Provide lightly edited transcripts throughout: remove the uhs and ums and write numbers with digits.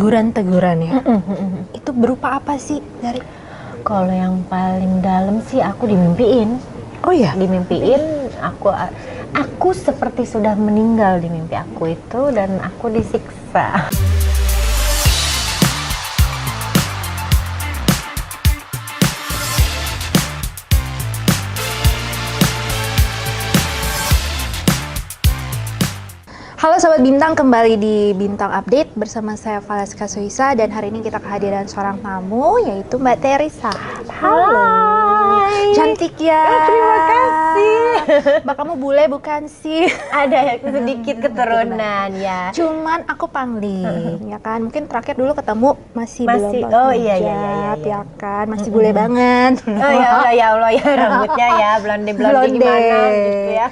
Teguran-teguran ya. Itu berupa apa sih dari? Kalau yang paling dalam sih aku dimimpiin. Oh ya? Dimimpiin aku seperti sudah meninggal di mimpi aku itu, dan aku disiksa. Halo Sobat Bintang, kembali di Bintang Update bersama saya Valeska Suisa, dan hari ini kita kehadiran seorang tamu yaitu Mbak Teresa. Halo. Hai. Cantik ya. Terima kasih. Mbak, kamu bule bukan sih? Ada sedikit keturunan ya. Cuman aku pangling, ya kan? Mungkin terakhir dulu ketemu masih belum pakai oh iya hijab, ya kan? Masih bule banget. Oh ya Allah ya, rambutnya ya blonde gimana gitu ya.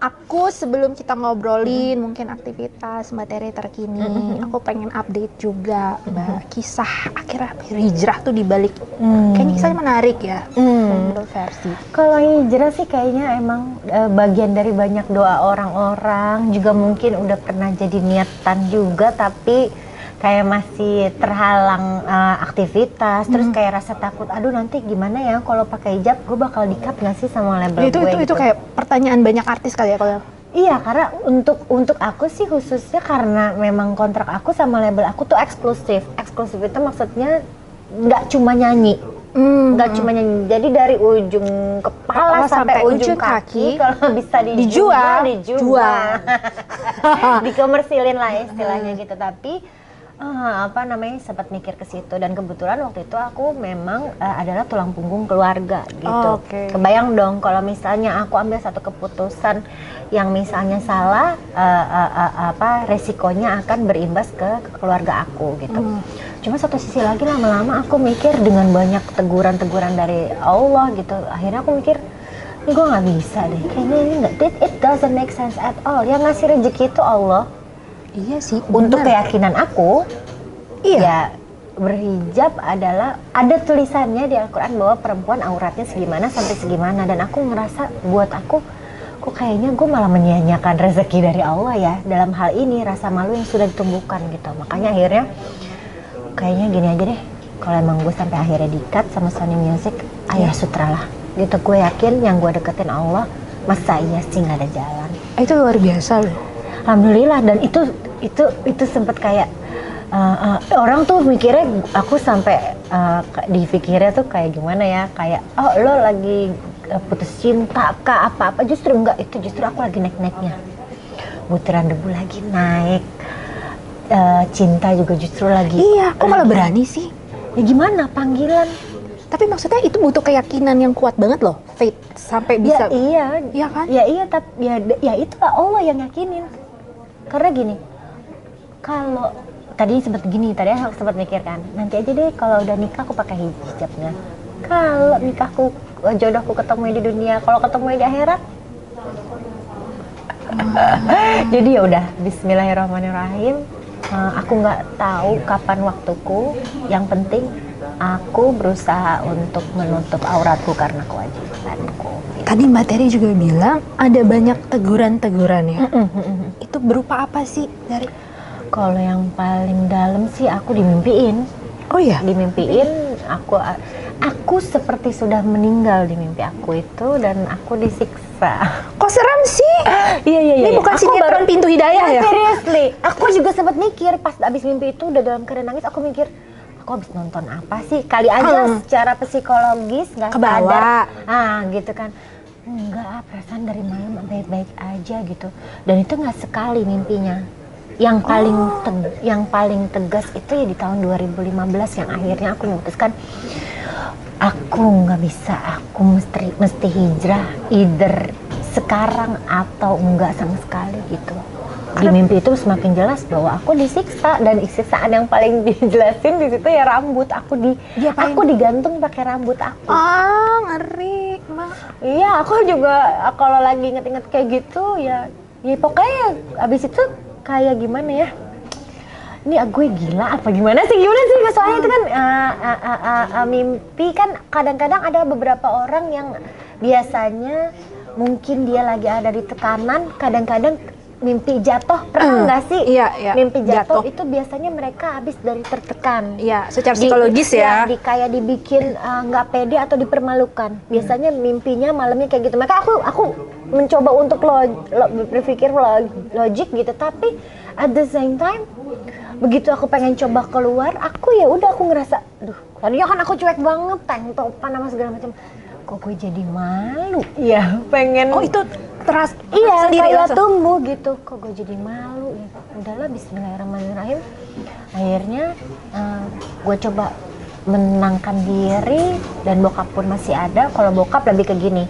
Aku sebelum kita ngobrolin mungkin aktivitas Mbak Tere terkini, aku pengen update juga Mbak, kisah akhir-akhir hijrah tuh dibalik. Kayaknya kisahnya menarik ya. Menurut versi. Kalau hijrah sih kayaknya emang bagian dari banyak doa orang-orang, juga mungkin udah pernah jadi niatan juga, tapi kayak masih terhalang aktivitas, terus kayak rasa takut, aduh nanti gimana ya kalau pakai hijab, gue bakal di-cut nggak sih sama label Itu gue? itu kayak pertanyaan banyak artis kali ya kalau. Iya, karena untuk aku sih khususnya karena memang kontrak aku sama label aku tuh eksklusif. Eksklusif itu maksudnya nggak cuma nyanyi. Nggak cuma nyanyi, jadi dari ujung kepala sampai ujung kaki kalau bisa dijual. Dikomersilin lah istilahnya gitu. Tapi sempat mikir ke situ, dan kebetulan waktu itu aku memang adalah tulang punggung keluarga gitu. Kebayang dong kalau misalnya aku ambil satu keputusan yang misalnya salah, resikonya akan berimbas ke keluarga aku gitu. Cuma satu sisi lagi lama-lama aku mikir, dengan banyak teguran-teguran dari Allah gitu, akhirnya aku mikir, ini gue nggak bisa deh, kayaknya ini nggak, it doesn't make sense at all. Yang ngasih rezeki itu Allah. Iya sih. Untuk keyakinan aku, iya. Ya berhijab adalah, ada tulisannya di Al-Quran bahwa perempuan auratnya segimana sampai segimana, dan aku ngerasa buat aku, kok kayaknya gue malah menyia-nyiakan rezeki dari Allah ya dalam hal ini, rasa malu yang sudah ditumbuhkan gitu. Makanya akhirnya kayaknya gini aja deh, kalau emang gue sampai akhirnya di-cut sama Sony Music, ayah sutralah gitu. Gue yakin yang gue deketin Allah, masa iya sih nggak ada jalan. Itu luar biasa loh. Alhamdulillah. Dan itu sempat kayak orang tuh mikirnya aku sampai dipikirnya tuh kayak gimana ya, kayak oh lo lagi putus cinta kah apa-apa. Justru enggak, itu justru aku lagi naik-naiknya, butiran debu lagi naik, cinta juga justru lagi. Iya, kok malah berani sih? Ya gimana, panggilan. Tapi maksudnya itu butuh keyakinan yang kuat banget loh, faith sampai bisa. Ya iya, iya kan? Ya iya, tapi ya itulah Allah yang yakinin. Karena gini, kalau tadi aku sempat mikir kan, nanti aja deh kalau udah nikah aku pakai hijabnya. Kalau nikahku, jodohku ketemu di dunia, kalau ketemu di akhirat. Jadi ya udah, Bismillahirrahmanirrahim. Aku nggak tahu kapan waktuku. Yang penting aku berusaha untuk menutup auratku karena kewajibanku. Tadi Mbak Terry juga bilang ada banyak teguran-teguran ya. Itu berupa apa sih dari? Kalau yang paling dalam sih aku dimimpiin. Oh ya? Dimimpiin aku seperti sudah meninggal di mimpi aku itu, dan aku disiksa. Kok serem sih? Iya. Ini bukan sinetron Pintu Hidayah ya? Seriously, aku juga sempat mikir pas abis mimpi itu udah dalam keadaan nangis, aku mikir, aku habis nonton apa sih? Kali aja secara psikologis nggak sadar. Gitu kan. Enggak, perasaan dari malam baik-baik aja gitu. Dan itu nggak sekali mimpinya. Yang paling tegas itu ya di tahun 2015, yang akhirnya aku memutuskan aku nggak bisa, aku mesti hijrah, either sekarang atau enggak sama sekali gitu. Di mimpi itu semakin jelas bahwa aku disiksa, dan siksaan yang paling dijelasin di situ ya rambut aku digantung pakai rambut aku. Ngeri, Mak. Iya, aku juga kalau lagi inget-inget kayak gitu ya pokoknya abis itu kayak gimana ya? Ini gue gila apa gimana sih? Soalnya itu kan mimpi kan kadang-kadang ada beberapa orang yang biasanya mungkin dia lagi ada di tekanan, kadang-kadang mimpi jatuh, pernah nggak sih? Iya. Mimpi jatuh itu biasanya mereka habis dari tertekan. Iya, secara psikologis ya. Kayak dibikin nggak pede atau dipermalukan. Biasanya mimpinya malamnya kayak gitu. Maka aku mencoba untuk berpikir logik gitu, tapi at the same time begitu aku pengen coba keluar, aku ngerasa, duh, tadinya kan aku cuek banget, tank topan sama segala macam. Kok gue jadi malu? Iya, pengen. Oh, itu iya, sendiri kayak langsung tumbuh gitu. Kok gue jadi malu ya? Udahlah, bismillahirrahmanirrahim. Akhirnya gue coba menenangkan diri, dan bokap pun masih ada. Kalau bokap lebih ke gini,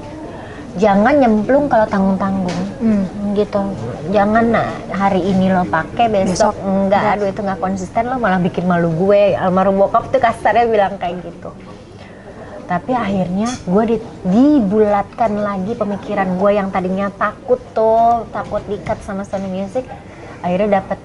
jangan nyemplung kalau tanggung-tanggung gitu. Jangan hari ini lo pakai, besok enggak. Aduh, itu nggak konsisten, lo malah bikin malu gue. Almarhum bokap tuh kasarnya bilang kayak gitu. Tapi akhirnya gue dibulatkan lagi pemikiran gue yang tadinya takut diikat sama Sony Music. Akhirnya dapat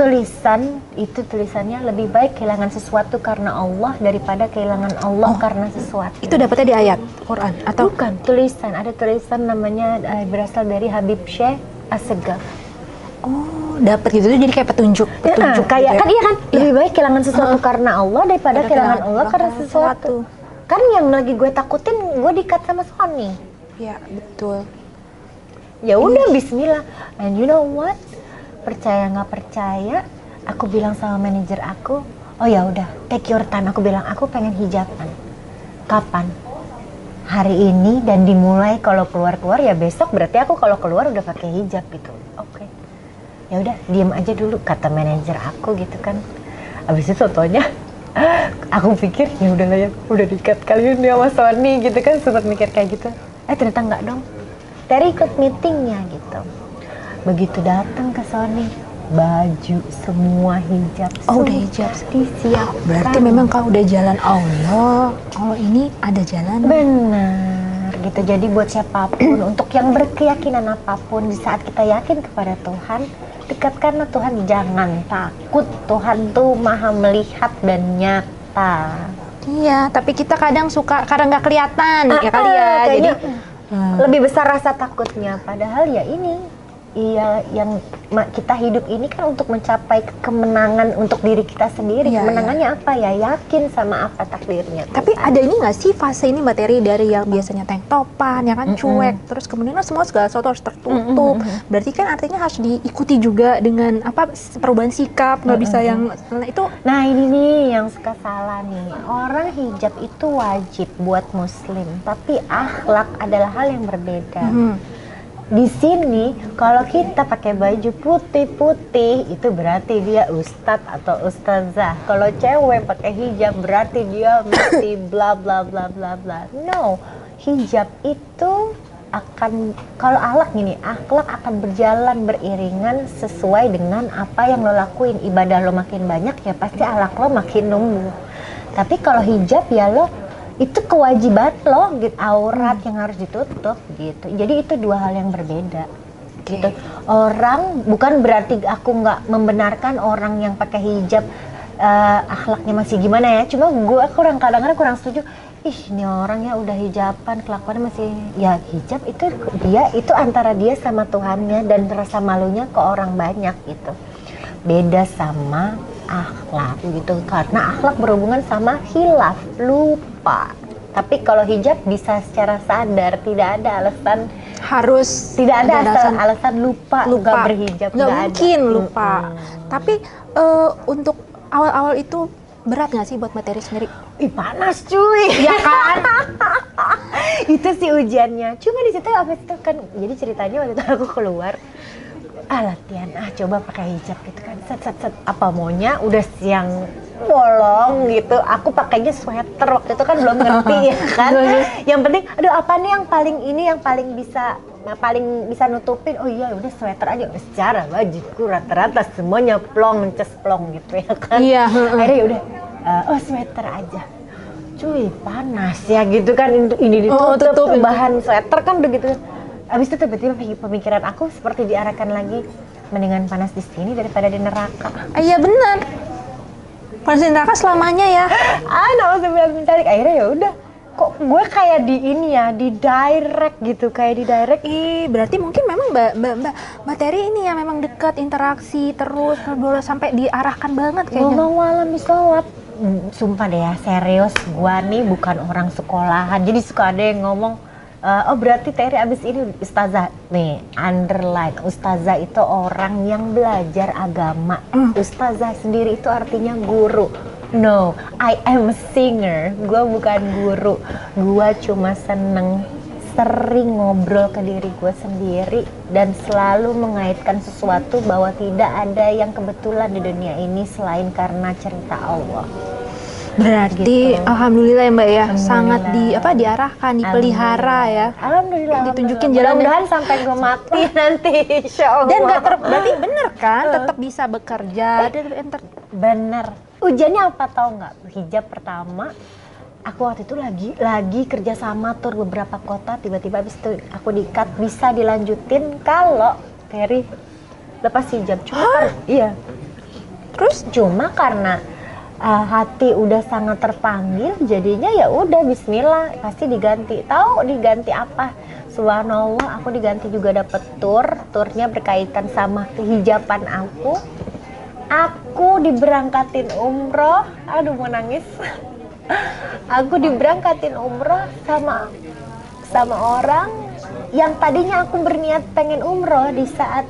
tulisan, itu tulisannya lebih baik kehilangan sesuatu karena Allah daripada kehilangan Allah karena sesuatu. Itu dapatnya di ayat Quran atau bukan? Tulisan, ada tulisan namanya berasal dari Habib Syekh Assegaf. Oh, dapat gitu, jadi kayak petunjuk kayak gitu ya? Kan iya kan, lebih baik kehilangan sesuatu karena Allah daripada kehilangan Allah karena sesuatu. Kan yang lagi gue takutin, gue di-cut sama Sony. Iya, betul. Ya udah, bismillah. And you know what? Percaya nggak percaya, aku bilang sama manajer aku, oh ya udah, take your time. Aku bilang, aku pengen hijaban. Kapan? Hari ini, dan dimulai kalau keluar ya besok. Berarti aku kalau keluar udah pakai hijab gitu. Oke. Ya udah, diem aja dulu, kata manajer aku gitu kan. Abis itu fotonya, aku pikir ya udahlah ya, udah di-cut kali ini sama Sony gitu kan, sempat mikir kayak gitu. Ternyata enggak dong. Terry ikut meetingnya gitu. Begitu datang ke Sony, baju semua hijab. Oh, udah hijab. Disiapkan. Berarti memang kau udah jalan Allah. Oh, ini ada jalan. Benar gitu. Jadi buat siapapun, untuk yang berkeyakinan apapun, di saat kita yakin kepada Tuhan, dekatkanlah Tuhan, jangan takut. Tuhan tuh maha melihat dan nyata. Iya, tapi kita kadang suka karena nggak kelihatan ya kali ya. Jadi lebih besar rasa takutnya. Padahal ya ini, iya, yang kita hidup ini kan untuk mencapai kemenangan untuk diri kita sendiri. Kemenangannya apa ya? Yakin sama apa takdirnya. Tapi ada ini nggak sih fase ini Mbak Terry, dari yang biasanya tank topan, ya kan cuek, terus kemudian semua segala sesuatu harus tertutup. Berarti kan artinya harus diikuti juga dengan apa, perubahan sikap, nggak bisa yang itu. Nah ini nih yang suka salah nih. Orang hijab itu wajib buat muslim, tapi akhlak adalah hal yang berbeda. Di sini kalau kita pakai baju putih-putih itu berarti dia ustadz atau ustazah. Kalau cewek pakai hijab berarti dia mesti bla bla bla bla bla. No, hijab itu akan, kalau akhlak akan berjalan beriringan sesuai dengan apa yang lo lakuin. Ibadah lo makin banyak ya pasti akhlak lo makin numbuh. Tapi kalau hijab ya lo, itu kewajiban lo gitu, aurat yang harus ditutup gitu. Jadi itu dua hal yang berbeda. Gitu. Orang, bukan berarti aku nggak membenarkan orang yang pakai hijab akhlaknya masih gimana ya. Cuma gue kadang-kadang kurang setuju. Ini orang ya udah hijaban, kelakuannya masih, ya hijab itu antara dia sama Tuhannya, dan rasa malunya ke orang banyak gitu. Beda sama akhlak gitu, karena akhlak berhubungan sama hilaf, lupa. Tapi kalau hijab bisa secara sadar, tidak ada alasan harus, tidak ada alasan lupa nggak berhijab, nggak mungkin lupa. Tapi untuk awal-awal itu berat nggak sih buat Mbak Terry sendiri? Panas cuy, ya kan? Itu sih ujiannya. Cuma di situ abis itu kan, jadi ceritanya waktu itu aku keluar, latihan, coba pakai hijab gitu kan, set, apa maunya, udah siang bolong gitu, aku pakainya sweater waktu itu kan, belum ngerti ya kan. Yang penting, aduh apa nih yang paling bisa nutupin, oh iya udah sweater aja. Secara bajuku rata-rata semuanya plong gitu ya kan. Iya. Akhirnya udah, sweater aja. Cuy, panas ya gitu kan, ini ditutup, bahan sweater kan udah gitu. Abis itu tiba-tiba pemikiran aku seperti diarahkan lagi, mendingan panas di sini daripada di neraka. Iya benar. Panas di neraka selamanya ya. Nah, usah bilang mencari. Akhirnya ya udah, kok gue kayak di ini ya, di direct gitu, kayak di direct. Berarti mungkin memang Mbak Terry ini ya memang dekat, interaksi terus ngobrol sampai diarahkan banget kayaknya. Ngomong malam sholat. Sumpah deh ya, serius, gue nih bukan orang sekolahan, jadi suka ada yang ngomong, oh berarti Terry abis ini ustazah. Nih, underline, ustazah itu orang yang belajar agama. Ustazah sendiri itu artinya guru. No, I am a singer. Gue bukan guru. Gue cuma sering ngobrol ke diri gue sendiri dan selalu mengaitkan sesuatu bahwa tidak ada yang kebetulan di dunia ini selain karena cerita Allah. Berarti gitu. alhamdulillah ya Mbak ya, sangat diarahkan, dipelihara ya. Alhamdulillah. Ditunjukin jalan. Mudah-mudahan sampai gue mati nanti, insya Allah. Dan berarti bener kan, tetap bisa bekerja. Bener. Ujiannya apa tau nggak? Hijab pertama, aku waktu itu lagi kerja sama tur beberapa kota, tiba-tiba abis itu aku di-cut, bisa dilanjutin kalau Terry lepas hijab. Iya. Terus Cuma karena hati udah sangat terpanggil, jadinya ya udah Bismillah, pasti diganti. Tahu diganti apa? Subhanallah, aku diganti juga dapet turnya berkaitan sama kehijaban aku. Aku diberangkatin umroh, aduh mau nangis. Aku diberangkatin umroh sama orang yang tadinya aku berniat pengen umroh di saat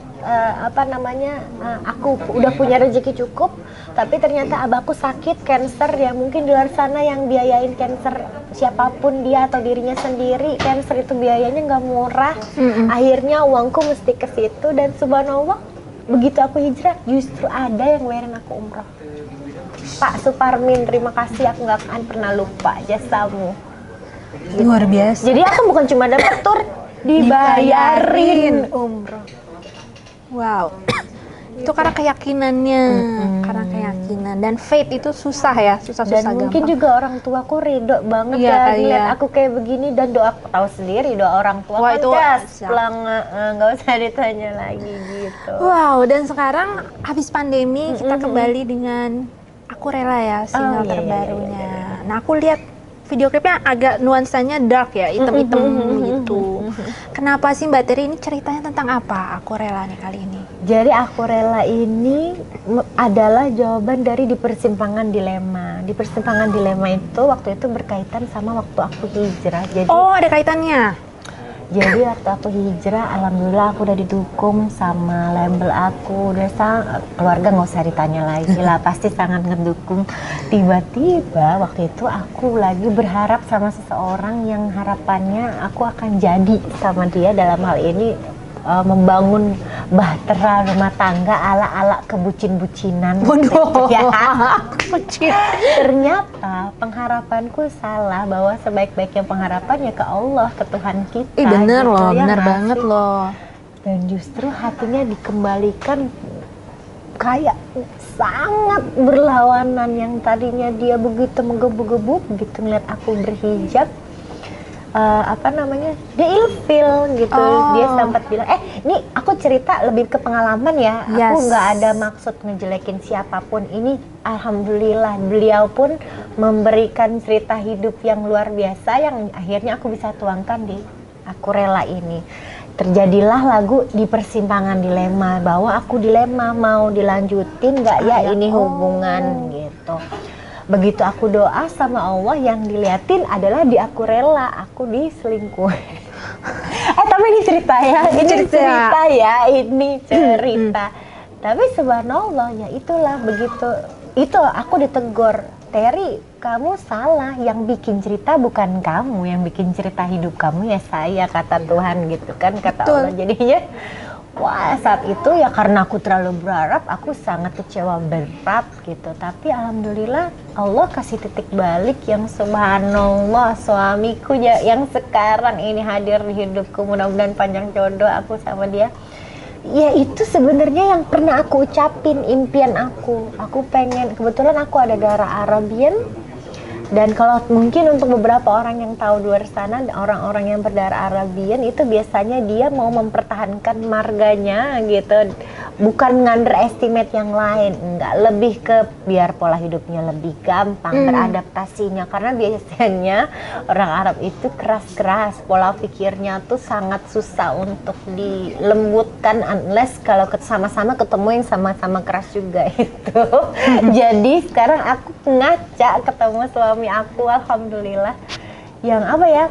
aku udah punya rezeki cukup, tapi ternyata abahku sakit cancer ya, mungkin di luar sana yang biayain cancer siapapun dia atau dirinya sendiri, cancer itu biayanya nggak murah. Akhirnya uangku mesti ke situ dan subhanallah begitu aku hijrah justru ada yang bayarin aku umroh. Pak Suparmin, terima kasih, aku nggak akan pernah lupa jasamu. luar biasa. Jadi aku bukan cuma dapet tur, dibayarin umroh. Wow. Itu karena keyakinannya, karena keyakinan dan faith itu susah ya, susah Dan mungkin gampang. juga orang tuaku ridho banget Iya, ya kali ngeliat ya. aku kayak begini, dan doa tahu sendiri doa orang tua. Wah, kan itu pulang nggak usah ditanya lagi gitu. Wow, dan sekarang habis pandemi kita kembali dengan Aku Rela ya, single iya, terbarunya. Nah, aku lihat video klipnya agak nuansanya dark ya, hitam-hitam gitu. Kenapa sih Mbak Terry, ini ceritanya tentang apa Aku Rela nih kali ini? Jadi Aku Rela ini adalah jawaban dari di persimpangan dilema. Di persimpangan dilema itu waktu itu berkaitan sama waktu aku hijrah. Jadi Oh, ada kaitannya? Jadi waktu aku hijrah, alhamdulillah aku udah didukung sama label aku, udah keluarga nggak usah ditanya lagi lah, pasti sangat ngedukung. Tiba-tiba waktu itu aku lagi berharap sama seseorang yang harapannya aku akan jadi sama dia, dalam hal ini membangun bahtera rumah tangga ala-ala kebucin-bucinan. Waduh, ya. Bucin. Ternyata pengharapanku salah, bahwa sebaik-baiknya pengharapan ya ke Allah, ke Tuhan kita. Bener gitu, loh, ya bener nggak banget sih? loh. Dan justru hatinya dikembalikan kayak sangat berlawanan, yang tadinya dia begitu menggebu-gebu begitu ngeliat aku berhijab. Dia ilfil gitu. Dia sempat bilang, ini aku cerita lebih ke pengalaman ya. Yes. Aku nggak ada maksud ngejelekin siapapun. Ini alhamdulillah beliau pun memberikan cerita hidup yang luar biasa, yang akhirnya aku bisa tuangkan di Aku Rela ini. Terjadilah lagu Di Persimpangan Dilema, bahwa aku dilema mau dilanjutin nggak ya ini hubungan gitu. Begitu aku doa sama Allah, yang diliatin adalah di Aku Rela, aku diselingkuh. Tapi ini cerita ya, ini cerita. Tapi subhanallah ya itulah, begitu itu aku ditegur, Terry kamu salah, yang bikin cerita bukan kamu, yang bikin cerita hidup kamu ya saya, kata Tuhan gitu kan, kata Betul. Allah. Jadinya wah, saat itu ya karena aku terlalu berharap, aku sangat kecewa berat gitu. Tapi alhamdulillah Allah kasih titik balik yang subhanallah, suamiku ya yang sekarang ini hadir di hidupku, mudah-mudahan panjang jodoh aku sama dia. Ya itu sebenarnya yang pernah aku ucapin, impian aku. Aku pengen, kebetulan aku ada darah Arabian. Dan kalau mungkin untuk beberapa orang yang tahu di luar sana, orang-orang yang berdarah Arabian itu biasanya dia mau mempertahankan marganya gitu, bukan underestimate yang lain, enggak, lebih ke biar pola hidupnya lebih gampang beradaptasinya, karena biasanya orang Arab itu keras-keras, pola pikirnya tuh sangat susah untuk dilembutkan unless kalau sama-sama ketemu yang sama-sama keras juga itu. Jadi sekarang aku ngaca ketemu suami aku, alhamdulillah, yang apa ya,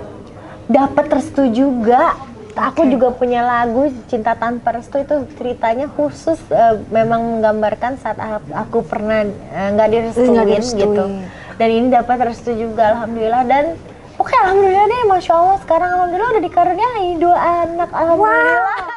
dapat restu juga. Aku juga punya lagu Cinta Tanpa Restu, itu ceritanya khusus memang menggambarkan saat aku pernah nggak direstuin gitu. Dan ini dapat restu juga, alhamdulillah. Dan oke, alhamdulillah deh, masya Allah, sekarang alhamdulillah udah dikaruniai 2 anak, alhamdulillah.